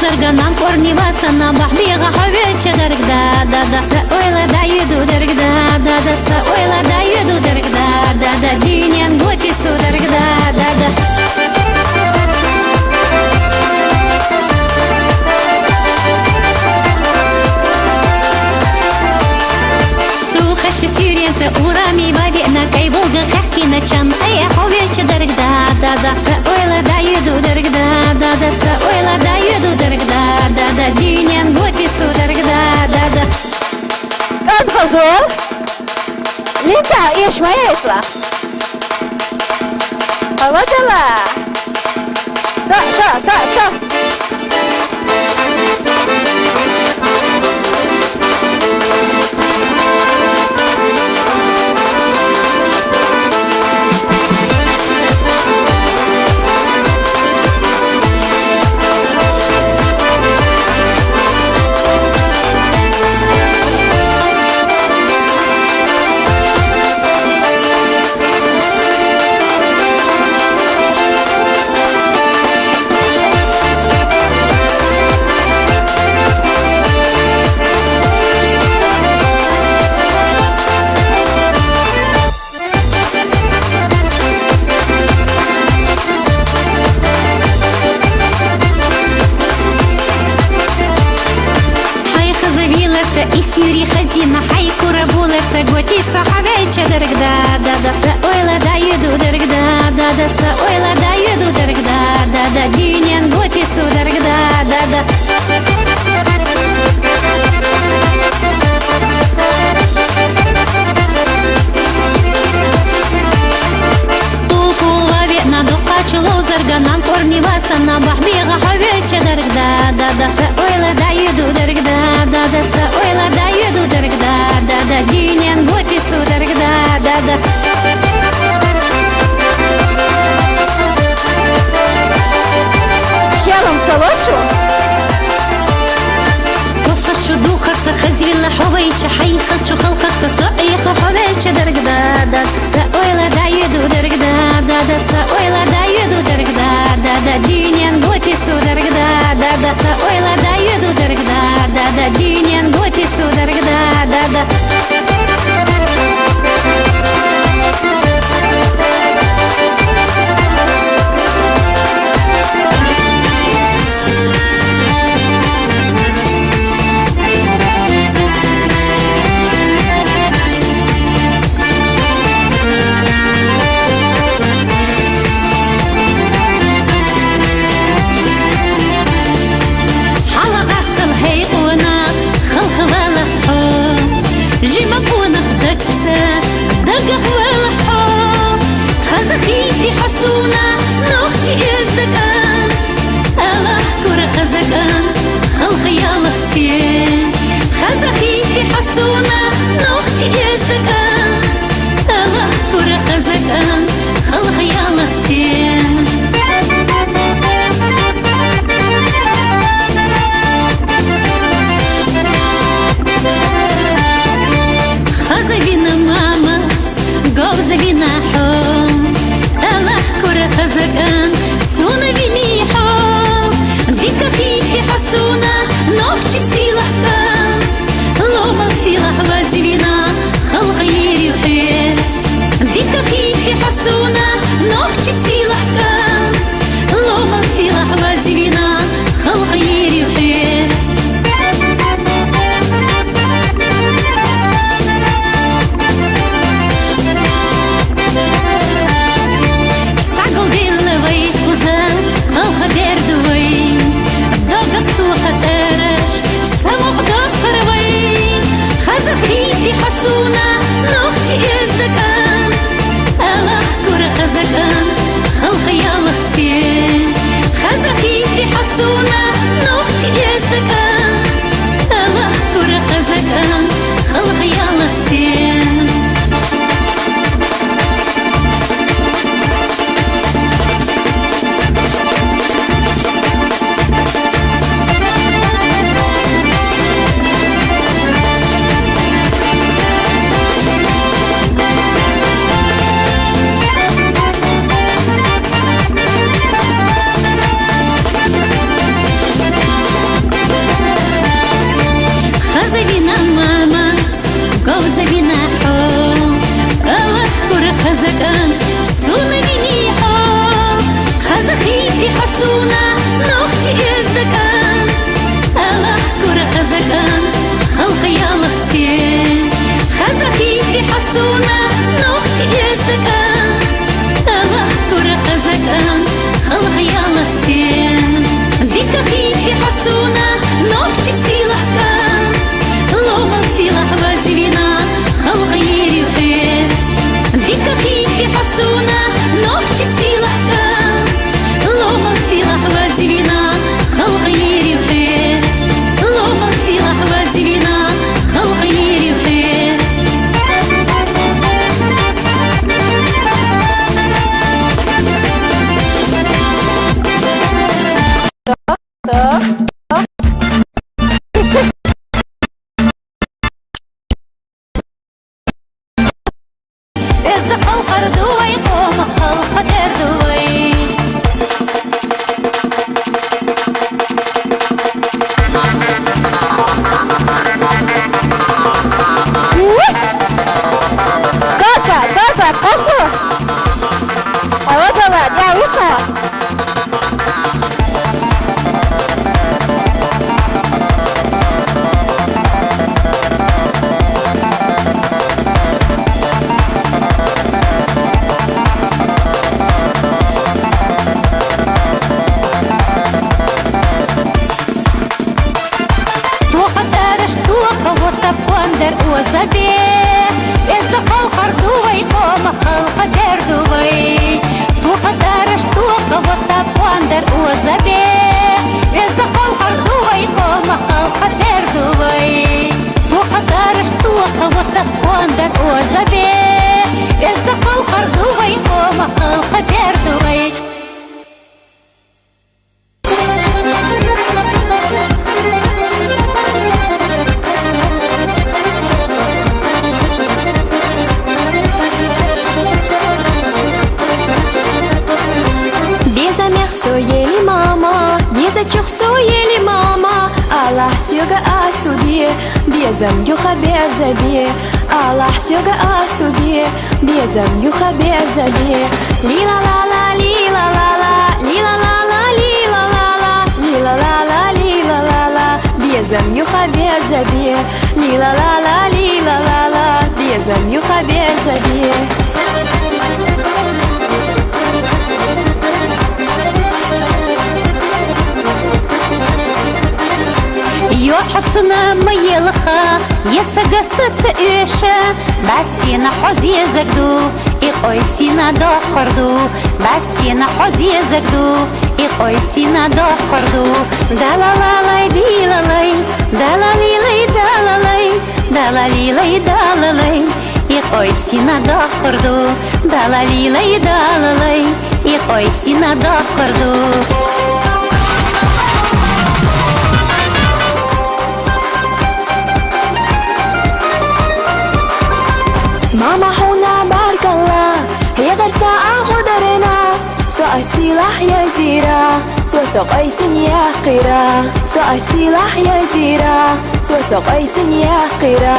زرقنان كورني واسنا بحبيغ حبيت درك دا سأويلا دايدو درك دا سأويلا دايدو درك دا دينيا نقوتي سو درك دا خش سيرين سأورامي بابينا كي بلغ خحكينا چان أي حويت درك دا سأويلا دايدو درك دا سأويلا دايدو درك دا دينيا نقوتي سو درك دا كان فزول ليتا إيش ما يطلع أودلا تا и сири хазина хай курабулата готи сахавей чадарк да саойла дайду дарк да саойла дайду дарк да динен готи сударк да Чуло зарганан корни васана бахбига хаве чадарк да саойла дайду дарк да саойла дайду дарк да динен готи сударк да Шялом цалошу وصخش دوخرت خزي الحويت حي خش خلخت صعيق حويت درك دا سأويلا دايدو درك دا سأويلا دايدو درك دا دينيان بوتي سو درك دا سأويلا دايدو درك دا دينيان بوتي سو درك دا خزخيتي حسونا نوختي ازدقان الله كور خزقان الخيال السين خزخيتي حسونا نوختي ازدقان الله كور خزقان الخيال السين خزبينا مامس قوزبينا حوم الله كره خزقان سونا بنيحو ديكا فيكي حسونا نوفشي سيلح كان لوما سيلح وزبينا خلغيري وحيت ديكا فيكي حسونا نوفشي سيلح كان لوما سيلح وزبينا خلغيري وحيت حسونا نوختي ازدقان الله كور خزقان الخيال السين خزخيتي حسونا نوختي ازدقان الله كور خزقان الخيال السين خزكان سونا بنيها خزخيتي حسونا نوختي ازدكان الله كورا خزكان خلق يالا السين خزخيتي حسونا نوختي ازدكان الله كورا خزكان خلق يالا السين ديكا خيتي حسونا نوختي سيلح كان لومن سيلح وزينا خلق يري وحيت ديكا خيتي حسونا نوختي سيلح كان لومن سيلح وزينا خلق يري وحيت لومن سيلح وزينا خلق يري وحيت ازدق الخردوي قوم خلق دردوي Kaka, posso? A outra lá, já isso? وندر وزبيه ازدق الخردوي قوم خلق دردوي توخ دارش توخ وطب وندر وزبيه ازدق الخردوي قوم خلق دردوي توخ دارش توخ وطب وندر وزبيه ازدق الخردوي قوم خلق دردوي Чухсуели мама, Аллах сюга асуди, безам юха безаби, Аллах сюга асуди, безам юха безаби. Лила ла ла, лила ла ла, лила ла ла, лила ла ла, лила ла ла, лила ла ла, безам юха безаби, лила ла ла, лила ла ла, безам юха безаби. يوحطنا ميلخا يسقفت إيشا باستينا حزي زقدو إقويسينا داخردو باستينا حزي زقدو إقويسينا داخردو دالالالي ديلالي دالاليلي دالالي دالاليلي دالالي إقويسينا داخردو دالاليلي دالالي إقويسينا داخردو ماما حونا بارك الله هي غرسة خضرنا سوء السلاح يا زيرا سوسق أيسن يا قيرا سوء السلاح يا زيرا سوسق أيسن يا قيرا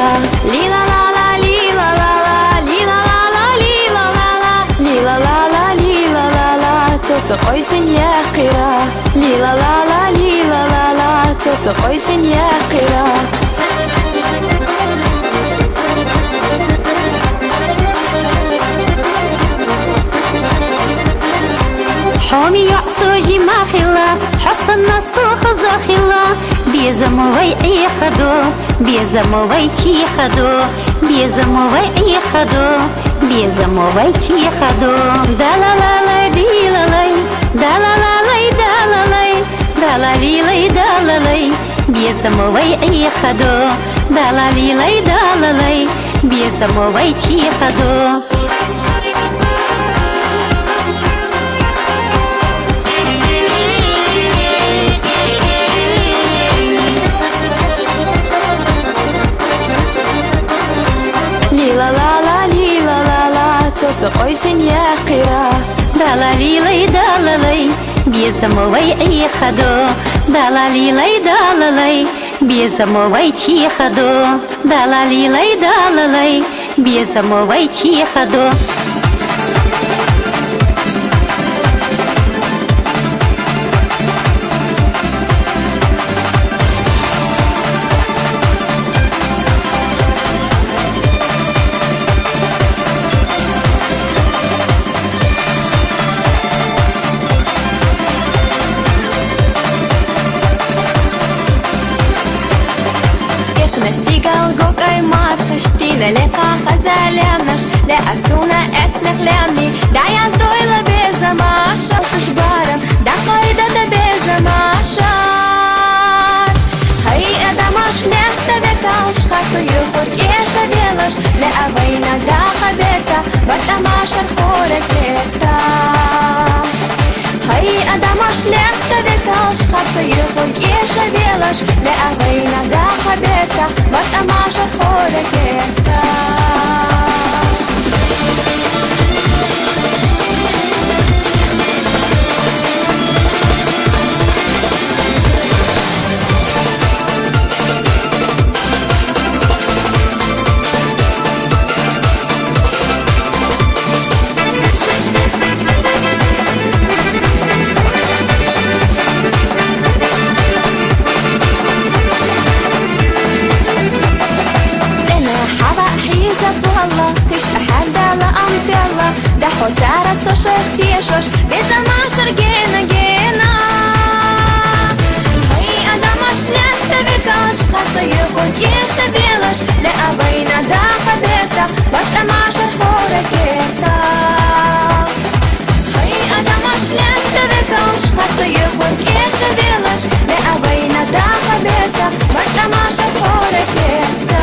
ليلا لا لا ليلا لا لا ليلا لا لا ليلا لا لا ليلا لا لا ليلا لا لا سوسق أيسن يا قيرا ليلا لا لا ليلا لا لا سوسق أيسن يا قيرا حومي يعصوجي ما خلا حسن السوخ زخلا بيزموي اي خدو بيزموي تي خدو بيزموي اي خدو بيزموي تي خدو دالالالي ديلالي دالالالي دالالي دالاليلي دالالي بيزموي اي خدو دالاليلي دالالي بيزموي تي خدو سوسق أيسن يا قيرا دالاليلي دالالي بيزموي اي خدو دالاليلي دالالي بيزموي تي خدو دالاليلي دالالي بيزموي تي خدو חזלמנש לאסונה אצנך לאמני די אז דוי לבזה משהו תשברם דחוי דדה בזה משהו היי אדם השלך תבקל שחצו יוחוד יש אבילש לאבינה דחה בטה בתמה של חורק לקטה היי אדם השלך תבקל שחצו יוחוד יש אבילש לאבינה דחה בטה בתמה של חורק לקטה والله خش أحد على أمت الله ده حتى راسه شفتيشوش بزما شرقينا جينا هاي أدم أشلح تبكاش خاصة يخد يشبيلش لأبينا ده خبيتا بطما شرحورك إيتا هاي أدم أشلح تبكاش خاصة يخد يشبيلش لأبينا ده خبيتا بطما شرحورك إيتا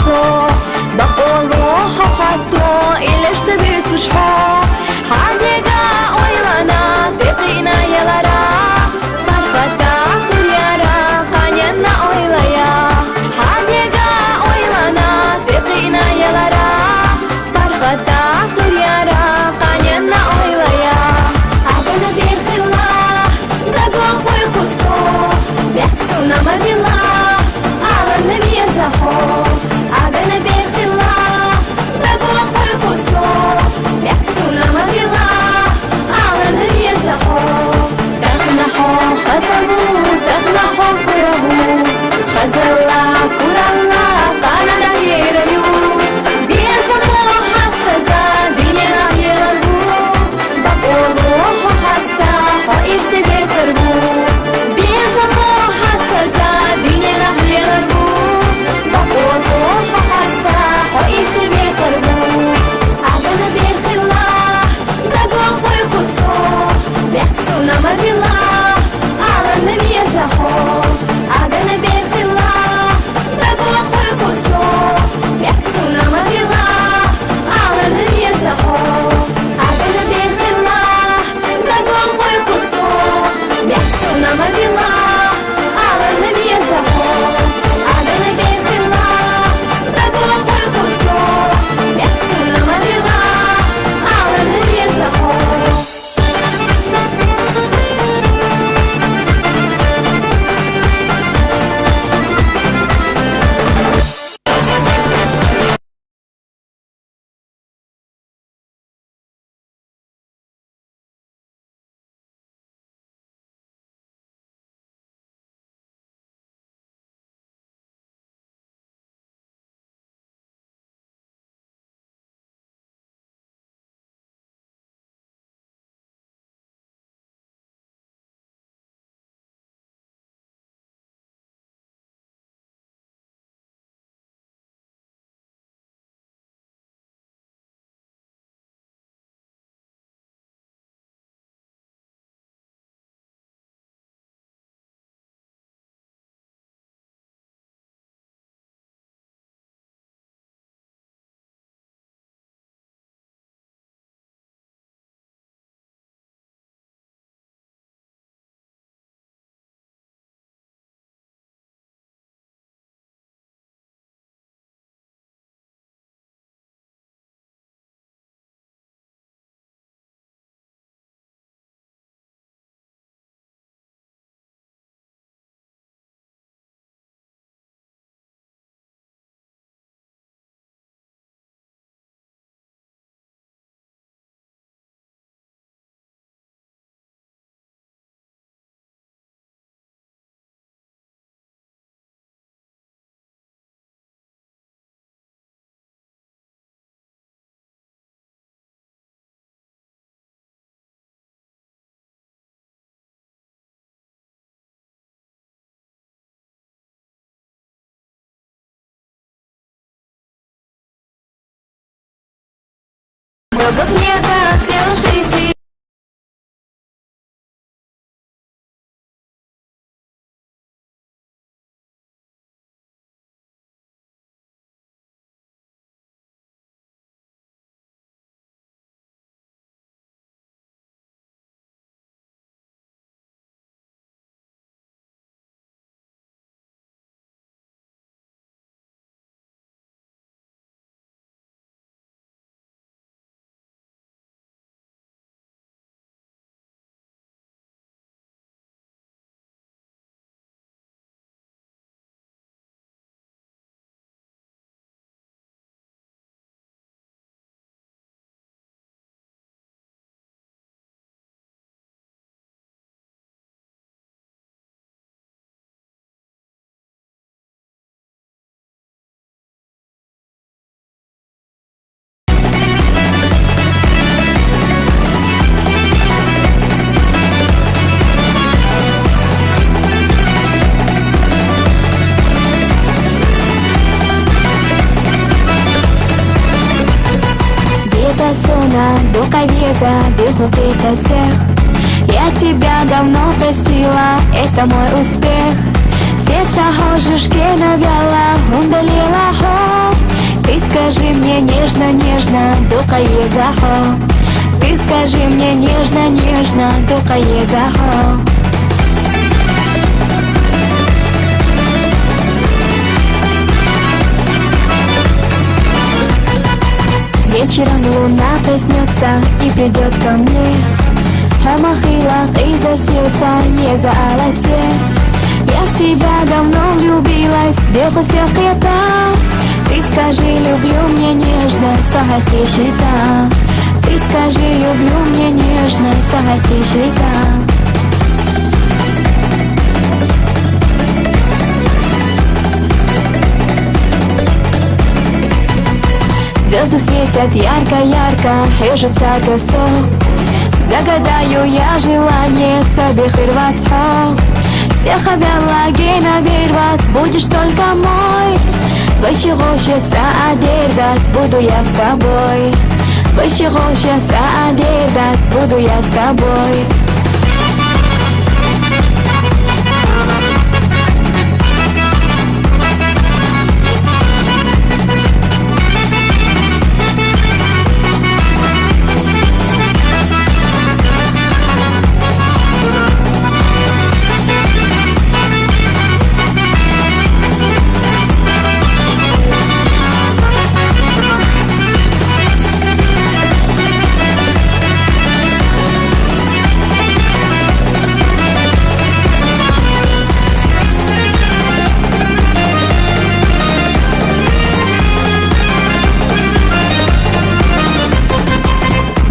кусо Бақолу хохасто Илеш тебе цушхо Хадега ойлана Тепина елара Бархата хыляра Ханена ойлая Хадега ойлана Тепина елара Бархата хыляра Ханена ойлая Агана берхила Даглохой кусо Бехсу намавила Алана везахо Агана берхила Даглохой кусо Бехсу намавила Алана везахо Тахнахо хазалу Тахнахо курагу Хазала куралла Канада ераю Безахо хастаза Динера ерагу Бақолу хаста Хо и себе кыргу Безахо хастаза Динера ерагу Бақолу хаста Хо и себе кыргу Агана берхила Даглохой кусо Бехсу намавила Алана везахо Агана берхила Даглохой кусо Бехсу намавила Алана везахо Агана берхила Даглохой кусо Бехсу намавила Алана везахо Агана берхила Даглохой кусо Бехсу намавила Алана везахо Мозг не зашли жить. Дуковеза, дыху всех. Я тебя давно простила, это мой успех. Сердце хожешь, навяла, удалила хо. скажи мне нежно-нежно, дукае захо. Ты скажи мне нежно-нежно, дукае захо. Вечером луна проснется и придет ко мне. Хамахилах и засьется, еза аласе. Я в тебя давно влюбилась, деху сехета. Ты скажи, люблю мне нежно, сахахи щита. Ты скажи, люблю мне нежно, сахахи щита. Звезды светят ярко-ярко, хижется песок. Загадаю я желание себе хырваться. Всех обялагей навервать, будешь только мой. Выше хочется одержать, буду я с тобой. Выше хочется одержать, буду я с тобой.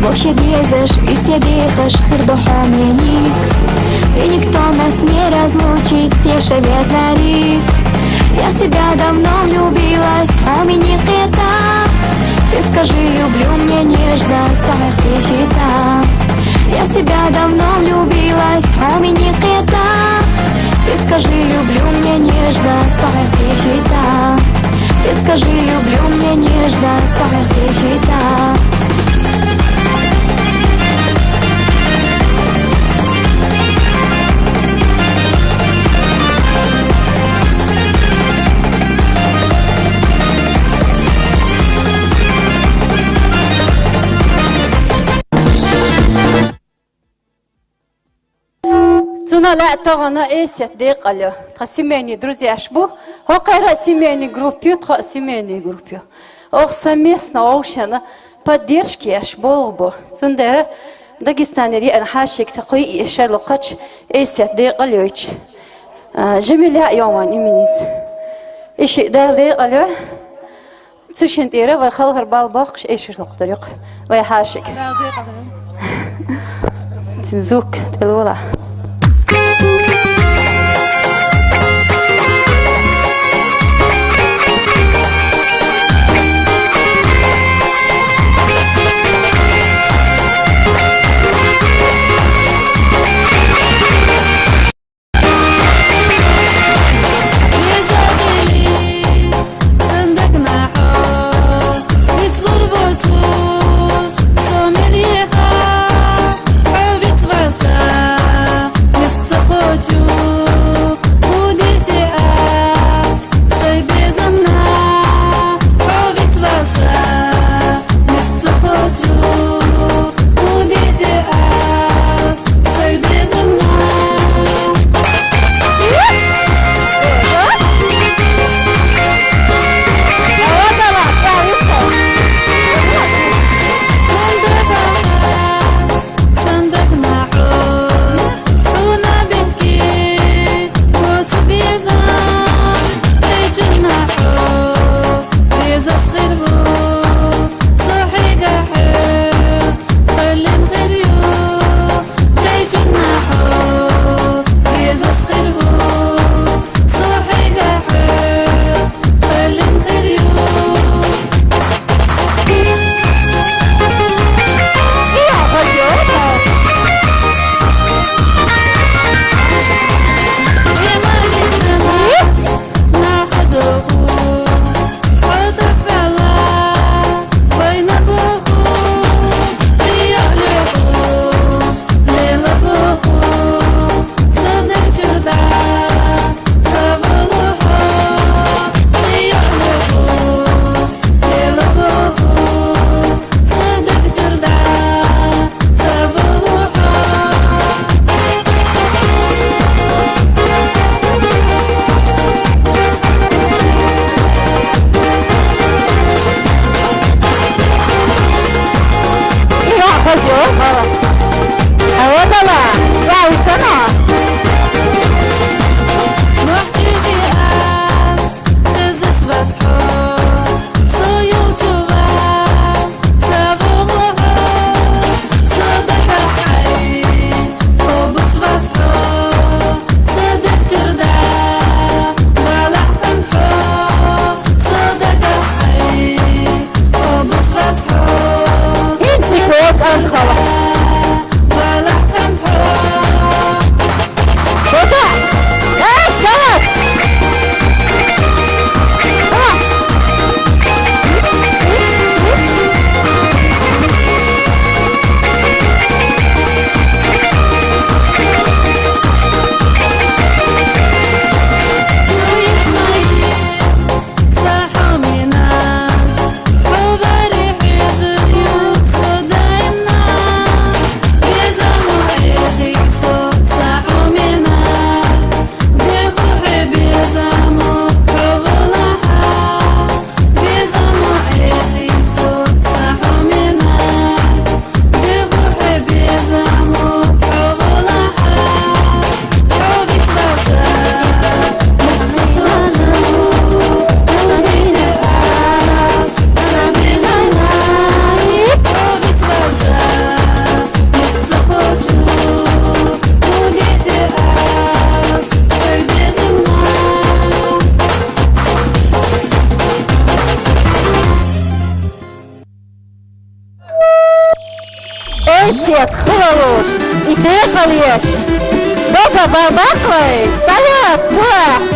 Вообще лезешь и все дыхаешь, хырдухом мне ник. И никто нас не разлучит, тише без зарик. Я в себя давно влюбилась, хоми не хета. Ты скажи, люблю мне нежно, сах ты щита. Я в себя давно влюбилась, хоми не хета. Ты скажи, люблю мне нежно, сах ты щита. Ты скажи, люблю мне нежно, сах ты щита. لا تغنى إيسيت ديق على تقسميني دروزي أشبو هو قيرا سيميني جروبيو تقسميني جروبيو أو سميسنا أوشنا поддержки أشبو تندر داغستاني ري أنا حاشك تقوي إشار لقتش إيسيت ديق عليوش جميلة يومان إمينيت إيش ديق على تشين تيرا ويخلغر بالباقش إيش لقطريق ويحاشك تنزوك تلولا So many эсет, хулалуш. И приехал ешь. Долго барбаклой. Вперед, да.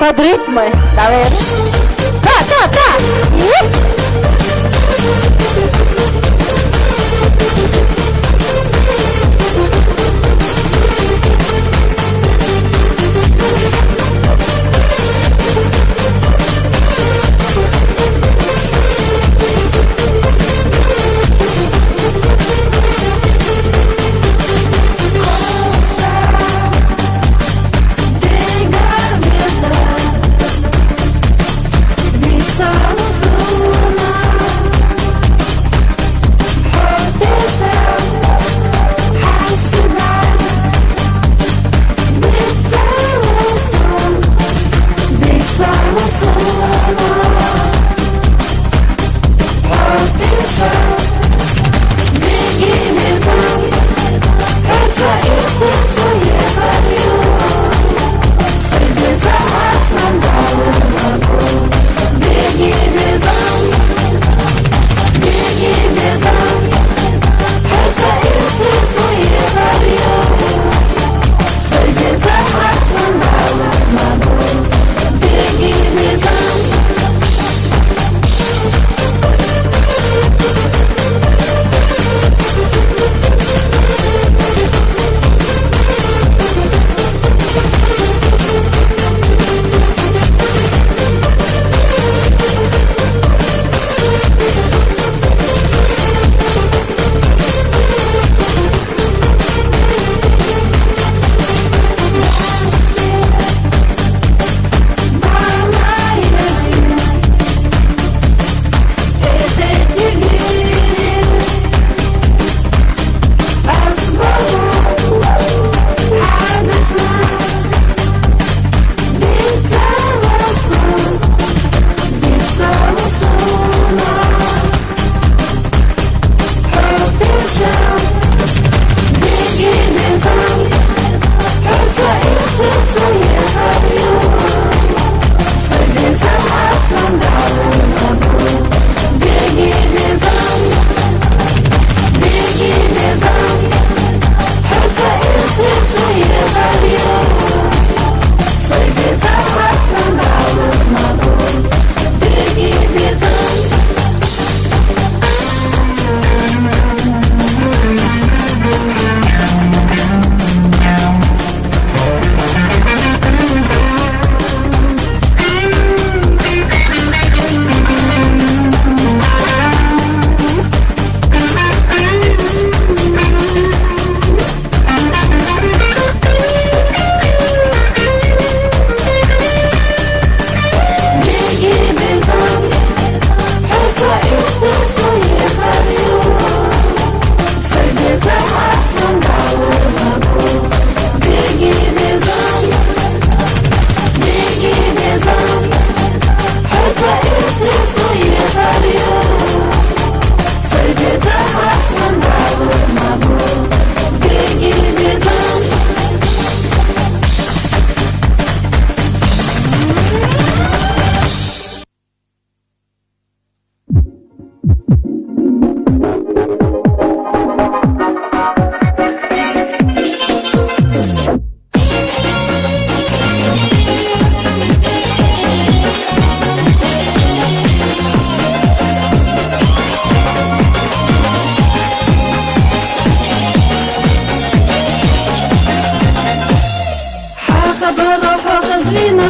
Под ритмы, давай.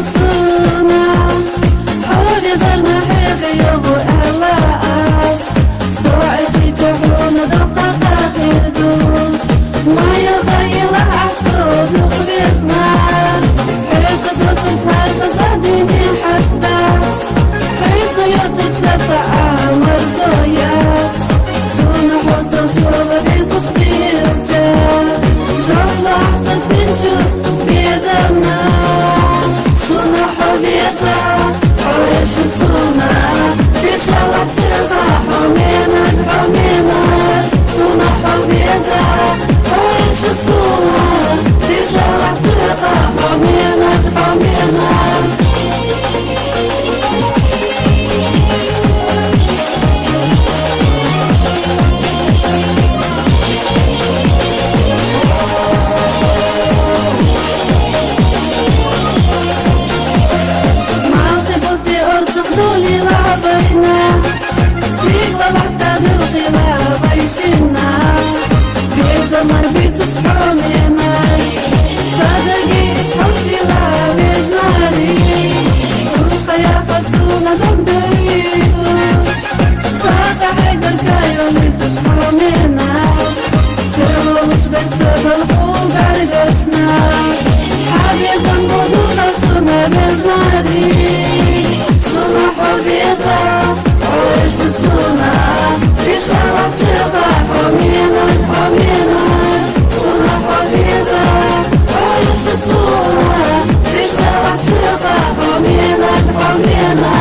سونا حولي زرنا حيغي يبو ألاس سوعي في جحون دقاقا خيردون ما يغير عصود نخبزنا حيث دوتك هارفة زاديني حشتاس حيث يوتك ستعام ورزويات سونا حوصل جوغ بيزش بيرجا جوغ لحظة تنجو بيزمنا سونا حبيزا عيش سونا بيشاوح سيرفا حمينا حمينا سونا حبيزا عيش سونا بيشاوح سيرفا حمينا حمينا ما بيتش حومينا صدقيش حوسيلا بيزناري روحا يا فاسونا دقدريوش صاقا حيدر كايرو ميتش حومينا سيروش بكسب الخوب عرقشنا حابي زنبودونا سونا بيزناري سونا حبيزا عيش سونا بيشالا سيقا حومينا حومينا سونا حبيزا عيش سونا بيشالا سيقا حومينا حومينا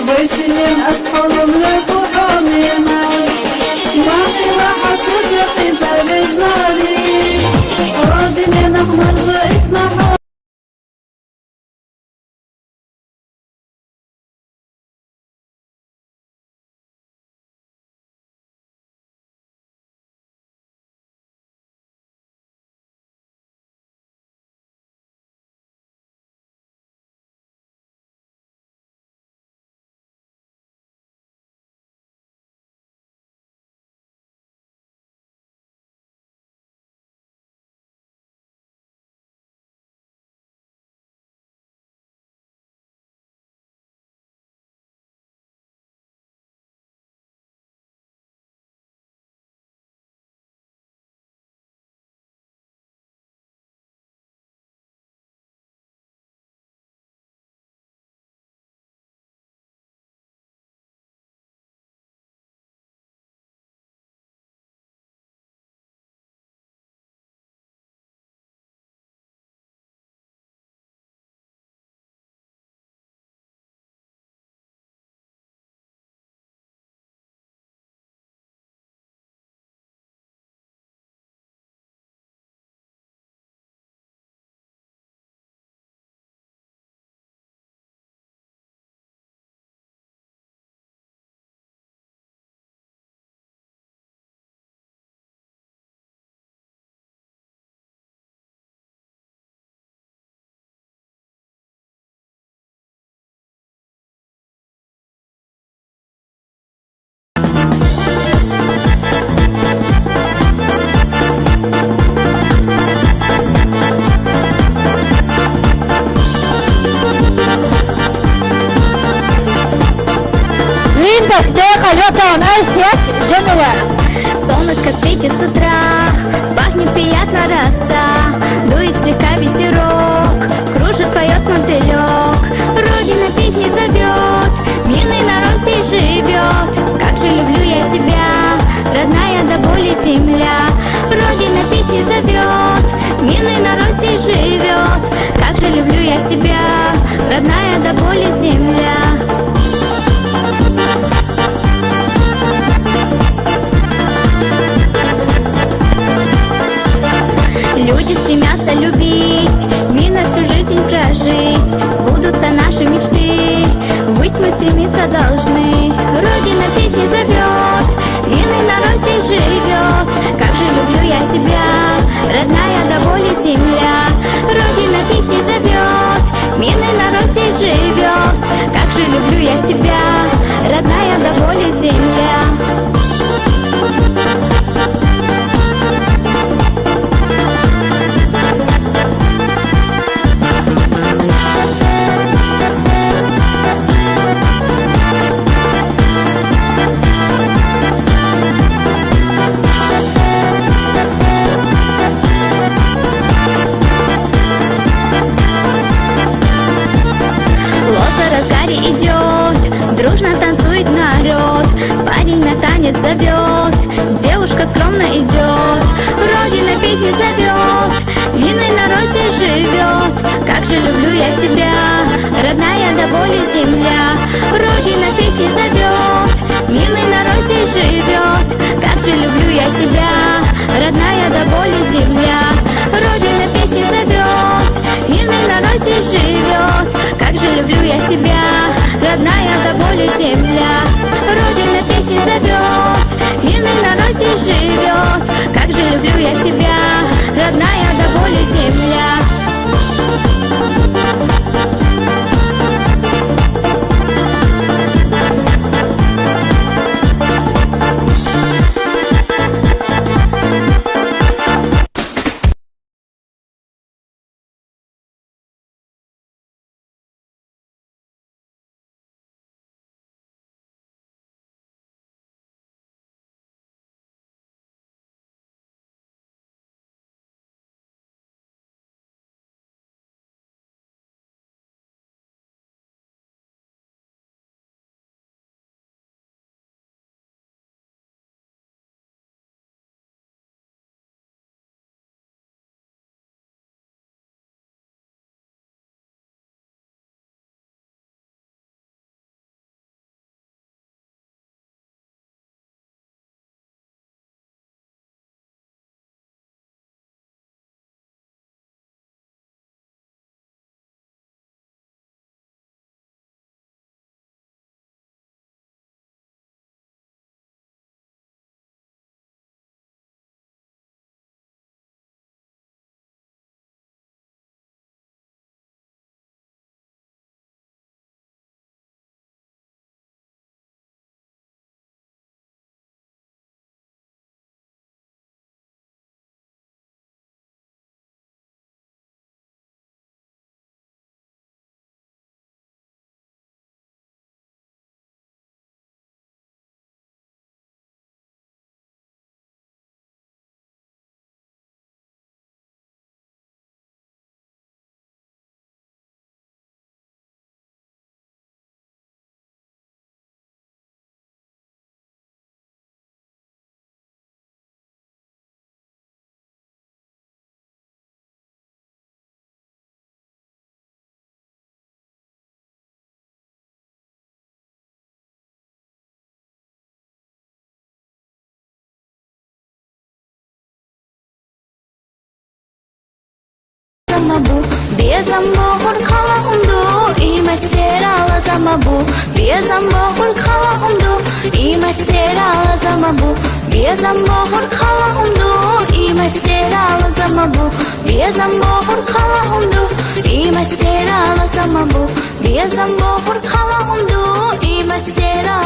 ويشين أسحلهم لك وحومينا باقي لحسد يقيزة بجناري رادين نحمر زيتنا حومينا Солнышко светит с утра, пахнет приятно роса, дует слегка ветерок, кружит, поет мотылек. Родина песни зовет, мирный народ здесь живет. Как же люблю я тебя, родная до боли земля. Родина песни зовет, мирный народ здесь живет. Как же люблю я тебя, родная до боли земля. Люди стремятся любить, мирно всю жизнь прожить. Сбудутся наши мечты, ввысь мы стремиться должны. Родина песни зовет, мирный народ милый народ здесь живет. Как же люблю я тебя, родная до боли земля. Лоза разгаре идет, дружно танцует народ. Парень на танец зовет, девушка скромно идет. Родина песни зовет, милый народ здесь живет. Как же люблю я тебя, родная до боли земля. Родина песни зовет, милый народ здесь живет. Как же люблю я тебя, родная до боли земля. Родина песни зовет, милый народ здесь живет. Как же люблю я тебя, родная до боли земля. Родина песни зовет, милый народ здесь живет. Как же люблю я тебя, родная до боли земля. Замабу, безамбохур халахумду, и мастера замабу, безамбохур халахумду, и мастера замабу, безамбохур халахумду, и мастера замабу, безамбохур халахумду, и мастера замабу, безамбохур халахумду, и мастера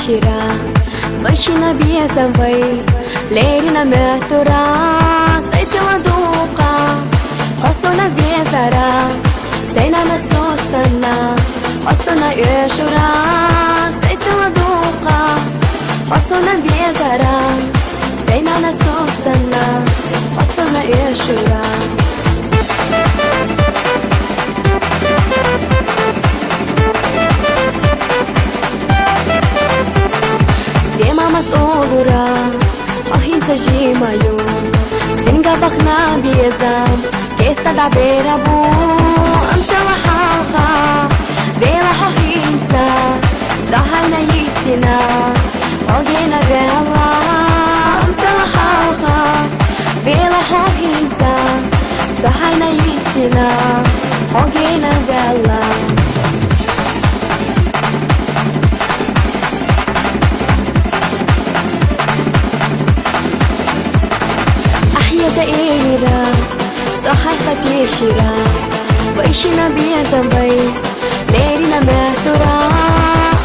shira Vashina biezavai Lerina metura Saisila duqa Hosuna biezara Sena na sosana Hosuna yeshura Saisila duqa Hosuna biezara Sena na sosana Hosuna yeshura Сема масолура, ахинца жимаю, Синга бахна безам, Кеста да берабу, Амсала хаха, Бела хахинца, Сахайна йитсина, Огена вела, Амсала хаха, Бела хахинца, Сахайна йитсина, Огена вела. Zaira, Sahai Khatishira, Vaishina Biatambai, Lerina Metura,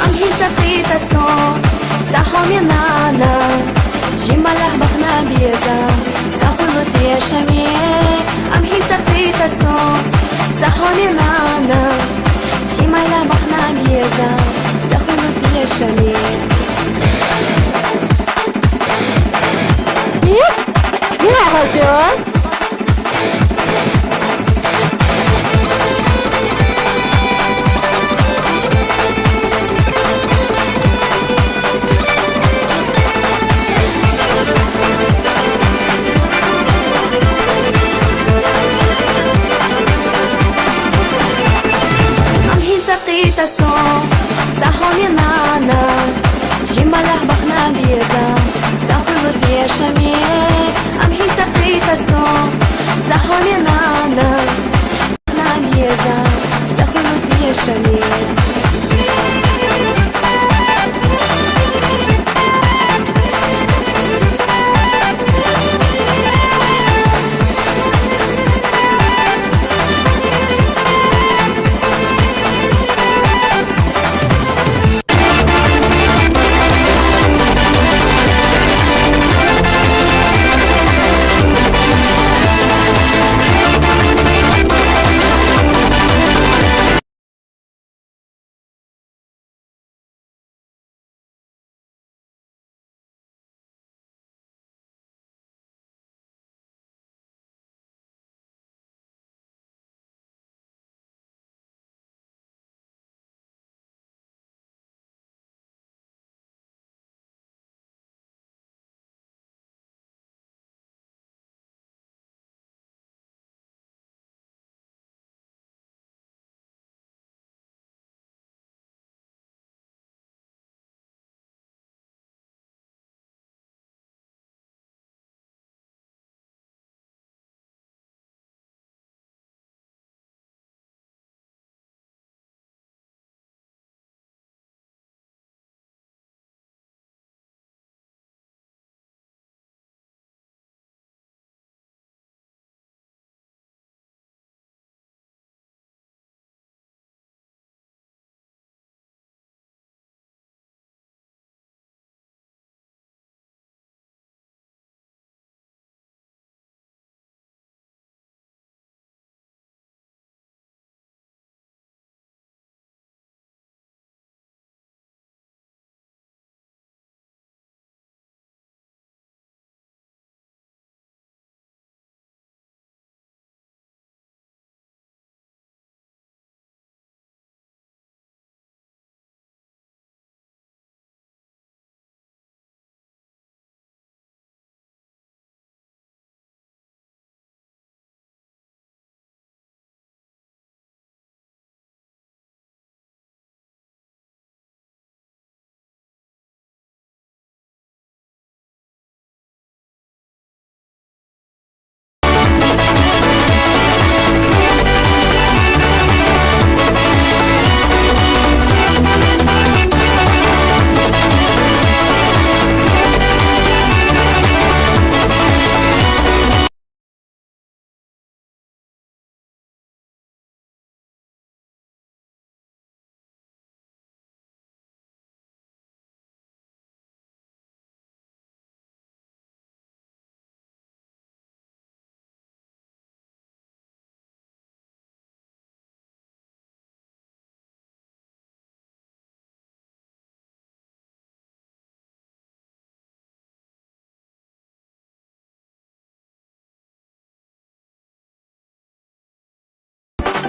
Amhisa Tita So, Sahominana, Jimalah Bahna Bieza, Sahulotia Shami, Amhisa Tita So, Sahominana, Jimalah Bahna Bieza, Sahulotia Shami. Yeah, José. Tita so, Sahominana, Jimalah Bahna Bieza, Sahulotia Shami, Amhisa Tita so, Sahominana, Bahna Bieza, Sahulotia Shami.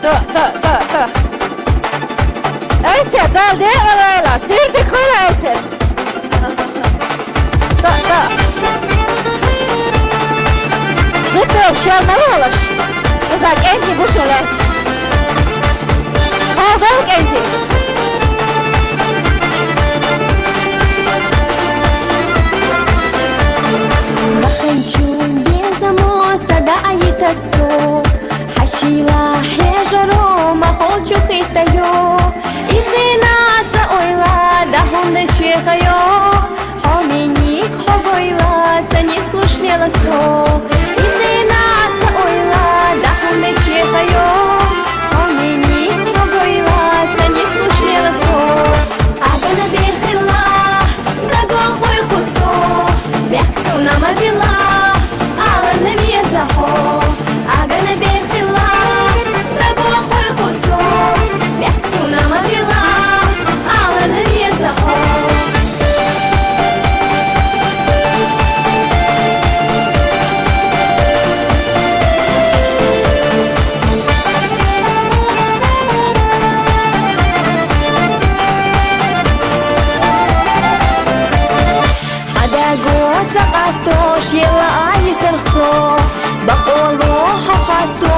Da. Ayset, da, de la, sirdi kola Ayset. Da. Zıttı şalmalı olur. Uzak enti bu şöleç. Havdalık enti. Хочу без амоса да аитацу Хашила хежаро махолчу хитаю Изина за ойла да хунда чехаю Хоменик хогойла за не слушнела со Изина за ойла да хунда чехаю Хоменик хогойла за не слушнела со Агана бехила да глухой кусок Бехсу намавила, ала на мезахо Агана бехила, дагуа хой кусо Бехсу намавила, ала на мезахо Тaqasto shila ay sarxso baqolo xaqasto